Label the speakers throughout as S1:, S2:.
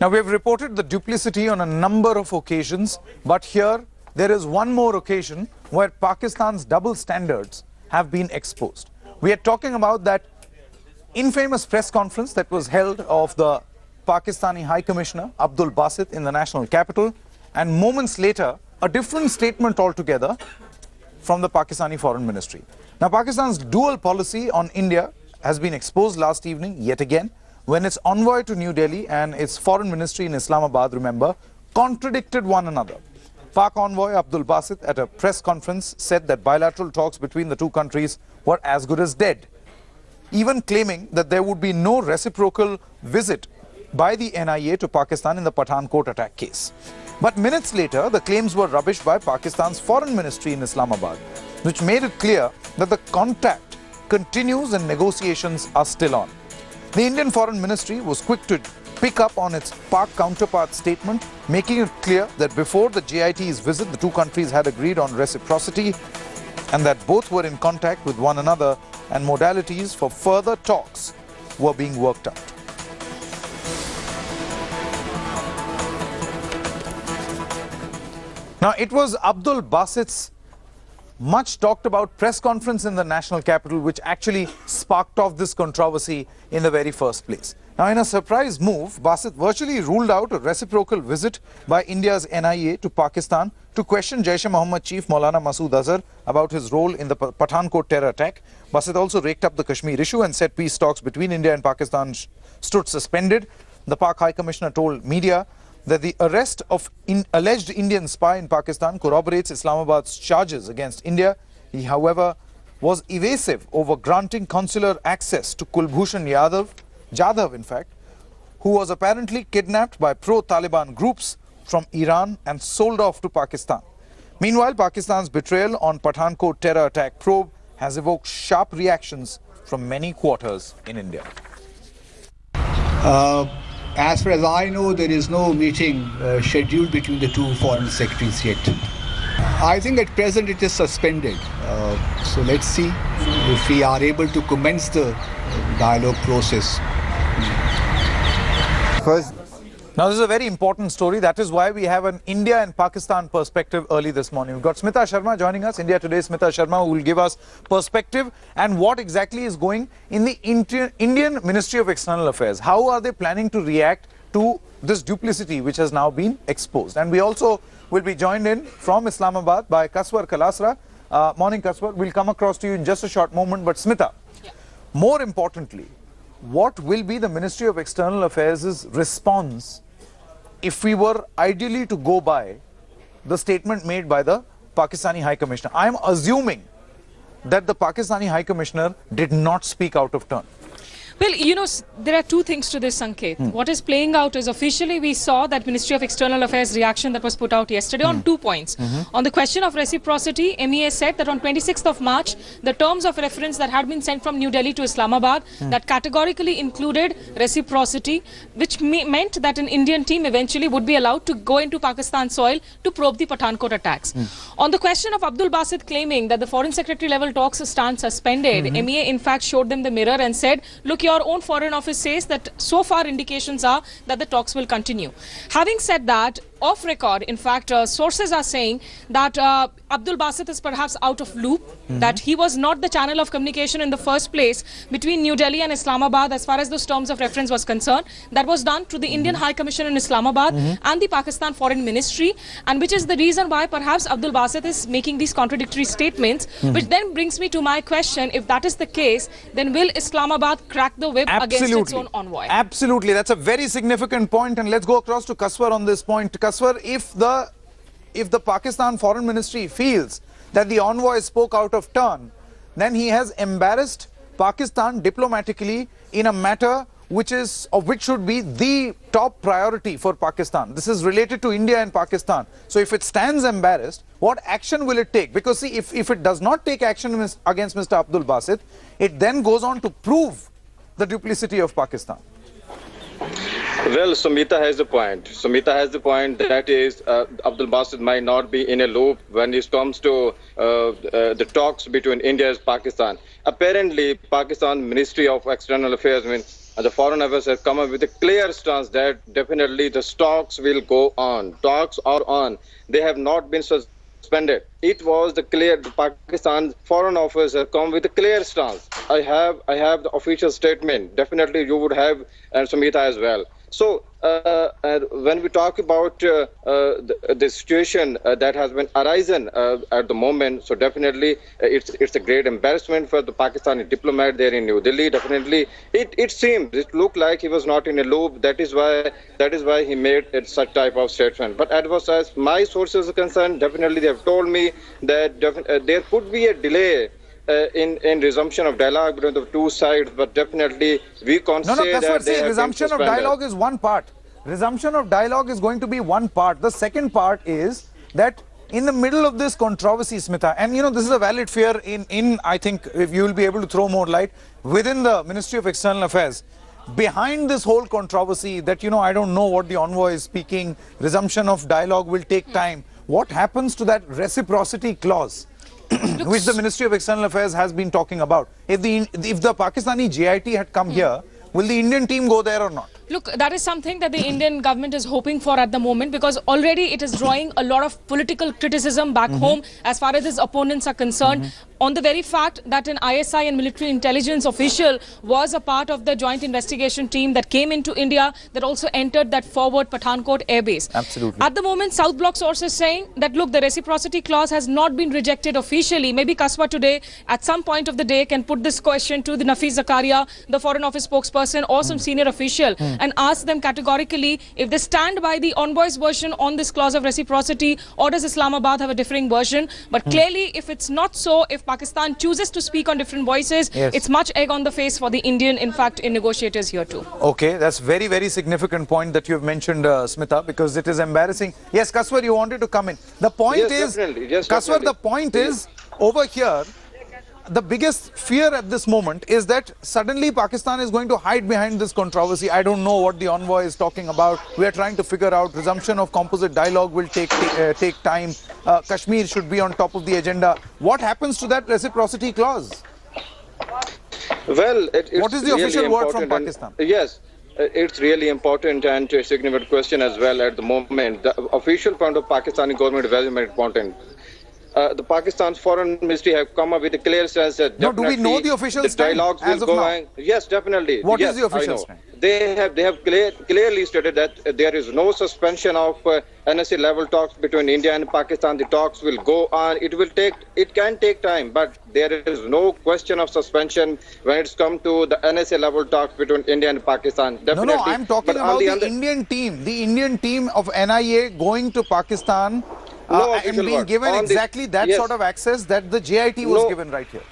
S1: Now, we have reported the duplicity on a number of occasions, but here there is one more occasion where Pakistan's double standards have been exposed. We are talking about that infamous press conference that was held of the Pakistani High Commissioner Abdul Basit in the national capital, and moments later a different statement altogether from the Pakistani Foreign Ministry. Now, Pakistan's dual policy on India has been exposed last evening yet again when its envoy to New Delhi and its foreign ministry in Islamabad, remember, contradicted one another. Pak envoy Abdul Basit at a press conference said that bilateral talks between the two countries were as good as dead, even claiming that there would be no reciprocal visit by the NIA to Pakistan in the Pathankot attack case. But minutes later, the claims were rubbished by Pakistan's foreign ministry in Islamabad, which made it clear that the contact continues and negotiations are still on. The Indian Foreign Ministry was quick to pick up on its Pak counterpart statement, making it clear that before the JIT's visit, the two countries had agreed on reciprocity and that both were in contact with one another and modalities for further talks were being worked out. Now, it was Abdul Basit's much talked about press conference in the national capital which actually sparked off this controversy in the very first place. Now, in a surprise move, Basit virtually ruled out a reciprocal visit by India's NIA to Pakistan to question Jaish-e-Mohammed chief Maulana Masood Azhar about his role in the Pathankot terror attack. Basit also raked up the Kashmir issue and said peace talks between India and Pakistan stood suspended. The Pak High Commissioner told media that the arrest of alleged Indian spy in Pakistan corroborates Islamabad's charges against India. He, however, was evasive over granting consular access to Kulbhushan Jadhav, in fact, who was apparently kidnapped by pro-Taliban groups from Iran and sold off to Pakistan. Meanwhile, Pakistan's betrayal on Pathankot terror attack probe has evoked sharp reactions from many quarters in India.
S2: As far as I know, there is no meeting scheduled between the two foreign secretaries yet. I think at present it is suspended. So let's see if we are able to commence the dialogue process.
S1: First, now, this is a very important story. That is why we have an India and Pakistan perspective early this morning. We've got Smita Sharma joining us, India Today Smita Sharma, who will give us perspective and what exactly is going in the Indian Ministry of External Affairs. How are they planning to react to this duplicity which has now been exposed? And we also will be joined in from Islamabad by Kaswar Kalasra. Morning, Kaswar. We'll come across to you in just a short moment. But Smita, more importantly, what will be the Ministry of External Affairs' response if we were ideally to go by the statement made by the Pakistani High Commissioner? I am assuming that the Pakistani High Commissioner did not speak out of turn.
S3: Well, you know, there are two things to this, Sanket. What is playing out is officially we saw that Ministry of External Affairs reaction that was put out yesterday on 2 points. On the question of reciprocity, MEA said that on 26th of March, the terms of reference that had been sent from New Delhi to Islamabad that categorically included reciprocity, which meant that an Indian team eventually would be allowed to go into Pakistan soil to probe the Pathankot attacks. On the question of Abdul Basit claiming that the Foreign Secretary level talks stand suspended, MEA in fact showed them the mirror and said, look, your own Foreign Office says that so far indications are that the talks will continue. Having said that, off record, in fact, sources are saying that Abdul Basit is perhaps out of loop, that he was not the channel of communication in the first place between New Delhi and Islamabad as far as those terms of reference was concerned. That was done through the Indian High Commission in Islamabad and the Pakistan Foreign Ministry, and which is the reason why perhaps Abdul Basit is making these contradictory statements, which then brings me to my question, if that is the case, then will Islamabad crack the whip against its own envoy?
S1: Absolutely. That's a very significant point, and let's go across to Kaswar on this point. Kaswar, if the Pakistan Foreign Ministry feels that the envoy spoke out of turn, then he has embarrassed Pakistan diplomatically in a matter which should be the top priority for Pakistan. This is related to India and Pakistan. So if it stands embarrassed, what action will it take? Because see, if it does not take action against Mr. Abdul Basit, it then goes on to prove the duplicity of Pakistan.
S4: Well, Sumita has the point. Sumita has the point that is Abdul Basit might not be in a loop when it comes to the talks between India and Pakistan. Apparently, Pakistan Ministry of External Affairs the Foreign Affairs has come up with a clear stance that definitely the talks will go on. Talks are on. They have not been suspended. It was the Pakistan Foreign Office has come with a clear stance. I have the official statement. Definitely you would have, and Samita as well. So when we talk about the situation that has been arisen at the moment, so definitely it's a great embarrassment for the Pakistani diplomat there in New Delhi. Definitely, it looked like he was not in a loop. That is why he made such type of statement. But as my sources are concerned, definitely they have told me that there could be a delay in resumption of dialogue between the two sides, but definitely we can't say that they have
S1: resumption
S4: been
S1: of
S4: suspended.
S1: dialogue is one part. Resumption of dialogue is going to be one part. The second part is that in the middle of this controversy, Smita, and this is a valid fear in I think, if you will be able to throw more light within the Ministry of External Affairs, behind this whole controversy that, I don't know what the envoy is speaking, resumption of dialogue will take time. What happens to that reciprocity clause? Which the Ministry of External Affairs has been talking about. If the Pakistani JIT had come here, will the Indian team go there or not?
S3: Look, that is something that the Indian government is hoping for at the moment, because already it is drawing a lot of political criticism back home as far as its opponents are concerned. On the very fact that an ISI and military intelligence official was a part of the joint investigation team that came into India, that also entered that forward Pathankot airbase.
S1: Absolutely.
S3: At the moment, South Bloc sources saying that, look, the reciprocity clause has not been rejected officially. Maybe Kaswa today, at some point of the day, can put this question to the Nafiz Zakaria, the Foreign Office spokesperson, or some senior official, and ask them categorically if they stand by the envoy's version on this clause of reciprocity, or does Islamabad have a differing version. But clearly, if it's not so, if Pakistan chooses to speak on different voices, it's much egg on the face for the Indian, in fact, in negotiators here too.
S1: Okay, that's very, very significant point that you have mentioned, Smita, because it is embarrassing. Yes, Kaswar, you wanted to come in. The point is, Kaswar, the point is, over here, the biggest fear at this moment is that suddenly Pakistan is going to hide behind this controversy. I don't know what the envoy is talking about. We are trying to figure out. Resumption of composite dialogue will take time. Kashmir should be on top of the agenda. What happens to that reciprocity clause?
S4: Well,
S1: what is the
S4: really
S1: official word from Pakistan?
S4: Yes. It's really important and a significant question as well at the moment. The official point of Pakistani government is very important. The Pakistan's foreign ministry have come up with a clear sense that
S1: do we know the official stand
S4: dialogues
S1: as
S4: will
S1: of
S4: go
S1: now?
S4: on. Yes, definitely.
S1: What
S4: yes,
S1: is the official stand?
S4: They have clearly stated that there is no suspension of NSA level talks between India and Pakistan. The talks will go on. It can take time, but there is no question of suspension when it's come to the NSA level talks between India and Pakistan. Definitely.
S1: No, I'm talking about the Indian team. The Indian team of NIA going to Pakistan and being given exactly that sort of access that the JIT was given right here.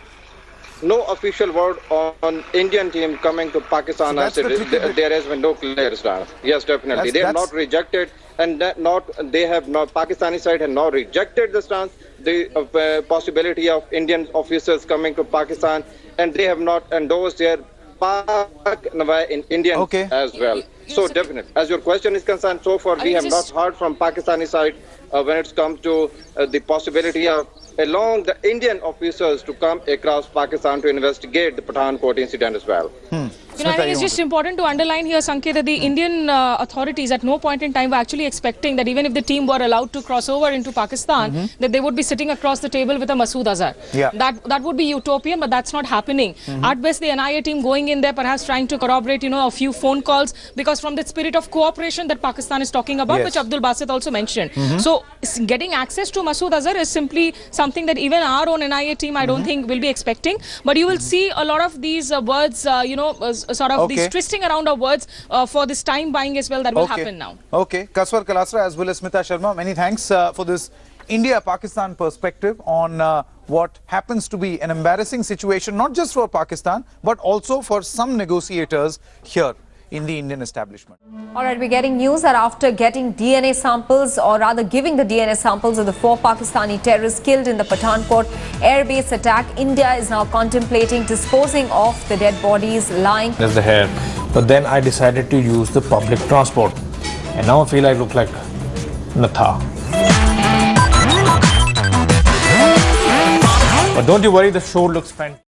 S4: No official word on Indian team coming to Pakistan.
S1: So
S4: there has been no clear stance. Yes, definitely. They have not rejected, and Pakistani side has not rejected the stance, the possibility of Indian officers coming to Pakistan, and they have not endorsed their Pak in Indian as well. So definitely, as your question is concerned, so far we have not heard from Pakistani side when it's come to the possibility of along the Indian officers to come across Pakistan to investigate the Pathankot incident as well.
S3: I think it's just important to underline here, Sanket, that the Indian authorities at no point in time were actually expecting that even if the team were allowed to cross over into Pakistan, that they would be sitting across the table with a Masood Azhar.
S1: Yeah.
S3: That would be utopian, but that's not happening. At best, the NIA team going in there, perhaps trying to corroborate, a few phone calls, because from the spirit of cooperation that Pakistan is talking about, which Abdul Basit also mentioned. So, getting access to Masood Azhar is simply something that even our own NIA team, I don't think, will be expecting. But you will see a lot of these words, sort of these twisting around of words for this time buying as well that will happen now.
S1: Okay, Kaswar Kalasra as well as Smita Sharma, many thanks for this India-Pakistan perspective on what happens to be an embarrassing situation, not just for Pakistan, but also for some negotiators here in the Indian establishment.
S5: All right, we're getting news that after getting DNA samples, or rather giving the DNA samples of the 4 Pakistani terrorists killed in the Pathankot airbase attack, India is now contemplating disposing of the dead bodies lying.
S6: There's the hair. But then I decided to use the public transport. And now I feel I look like Natha. But don't you worry, the show looks fantastic.